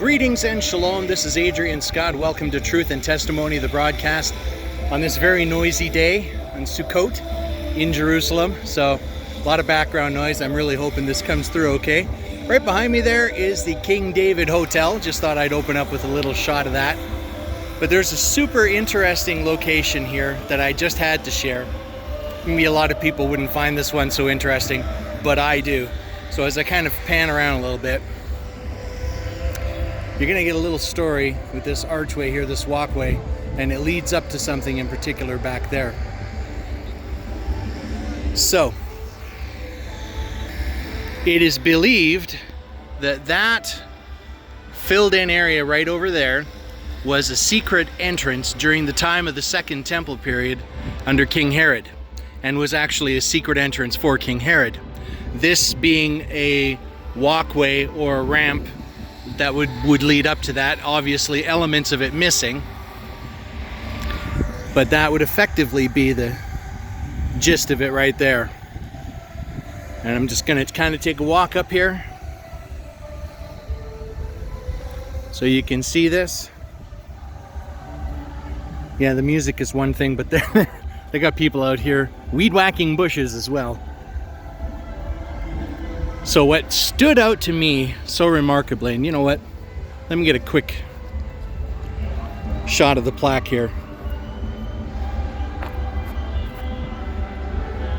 Greetings and shalom. This is Adrian Scott. Welcome to Truth and Testimony, the broadcast on this very noisy day on Sukkot in Jerusalem. So a lot of background noise. I'm really hoping this comes through okay. Right behind me there is the King David Hotel. Just thought I'd open up with a little shot of that. But there's a super interesting location here that I just had to share. Maybe a lot of people wouldn't find this one so interesting, but I do. So as I kind of pan around a little bit, you're going to get a little story with this archway here, this walkway, and it leads up to something in particular back there. So, it is believed that that filled-in area right over there was a secret entrance during the time of the Second Temple period under King Herod, and was actually a secret entrance for King Herod. This being a walkway or a ramp that would lead up to that, obviously elements of it missing, but that would effectively be the gist of it right there. And I'm just going to kind of take a walk up here so you can see this. Yeah, the music is one thing, but they got people out here weed whacking bushes as well. So what stood out to me so remarkably, and you know what? Let me get a quick shot of the plaque here.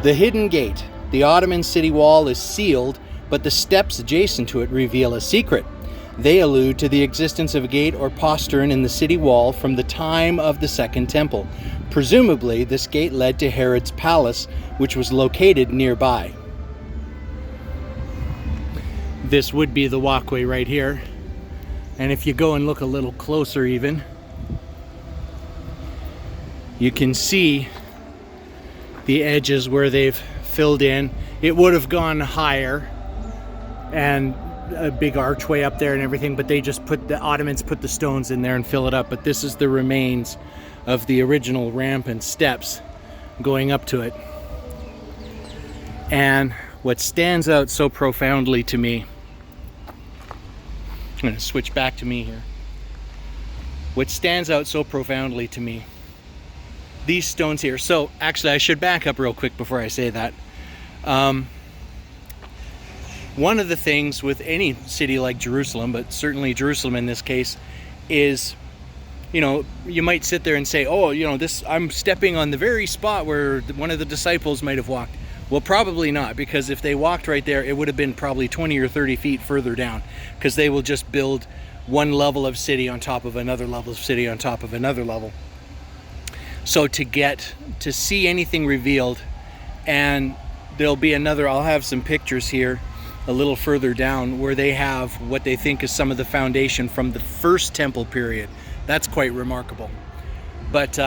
The hidden gate. The Ottoman city wall is sealed, but the steps adjacent to it reveal a secret. They allude to the existence of a gate or postern in the city wall from the time of the Second Temple. Presumably, this gate led to Herod's palace, which was located nearby. This would be the walkway right here. And if you go and look a little closer even, you can see the edges where they've filled in. It would have gone higher and a big archway up there and everything, but they just the Ottomans put the stones in there and fill it up. But this is the remains of the original ramp and steps going up to it. And what stands out so profoundly to me, I'm going to switch back to me here. What stands out so profoundly to me, these stones here. So actually I should back up real quick before I say that. One of the things with any city like Jerusalem, but certainly Jerusalem in this case, is, you know, you might sit there and say, oh, you know, I'm stepping on the very spot where one of the disciples might have walked. Well, probably not, because if they walked right there, it would have been probably 20 or 30 feet further down, because they will just build one level of city on top of another level of city on top of another level. So to see anything revealed, and there'll be another, I'll have some pictures here a little further down where they have what they think is some of the foundation from the First Temple period. That's quite remarkable. But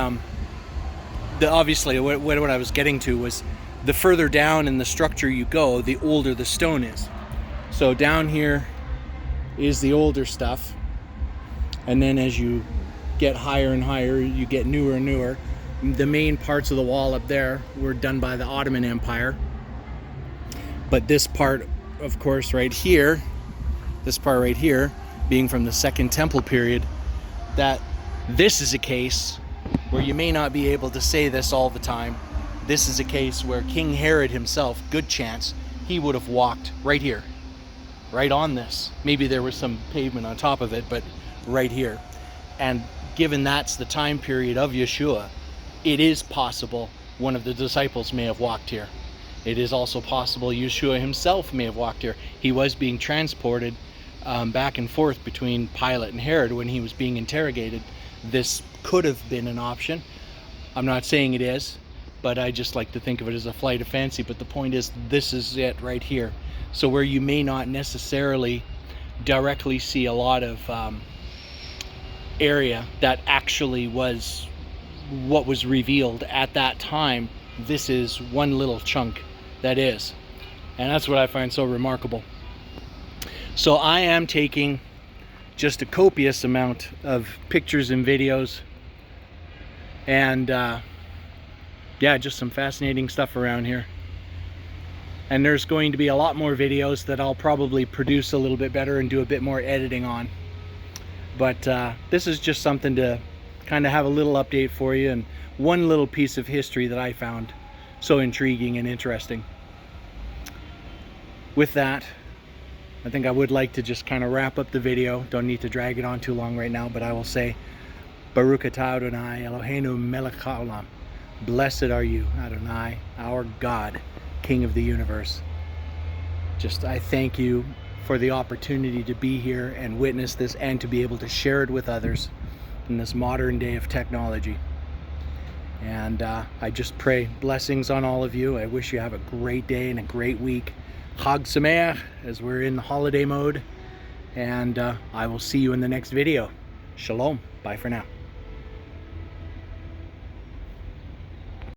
obviously what I was getting to was, the further down in the structure you go, the older the stone is. So down here is the older stuff, and then as you get higher and higher, you get newer and newer. The main parts of the wall up there were done by the Ottoman Empire, but this part, of course, right here, this part right here, being from the Second Temple period, that this is a case where you may not be able to say this all the time. This is a case where King Herod himself, good chance, he would have walked right here, right on this. Maybe there was some pavement on top of it, but right here. And given that's the time period of Yeshua, it is possible one of the disciples may have walked here. It is also possible Yeshua himself may have walked here. He was being transported back and forth between Pilate and Herod when he was being interrogated. This could have been an option. I'm not saying it is, but I just like to think of it as a flight of fancy. But the point is, this is it right here. So where you may not necessarily directly see a lot of area that actually was what was revealed at that time, this is one little chunk that is. And that's what I find so remarkable. So I am taking just a copious amount of pictures and videos, and yeah, just some fascinating stuff around here. And there's going to be a lot more videos that I'll probably produce a little bit better and do a bit more editing on. But this is just something to kind of have a little update for you, and one little piece of history that I found so intriguing and interesting. With that, I think I would like to just kind of wrap up the video. Don't need to drag it on too long right now, but I will say, Baruch atah Adonai Eloheinu melech haolam. Blessed are you, Adonai, our God, King of the universe. Just, I thank you for the opportunity to be here and witness this, and to be able to share it with others in this modern day of technology. And I just pray blessings on all of you. I wish you have a great day and a great week. Chag Semeach, as we're in the holiday mode. And I will see you in the next video. Shalom. Bye for now.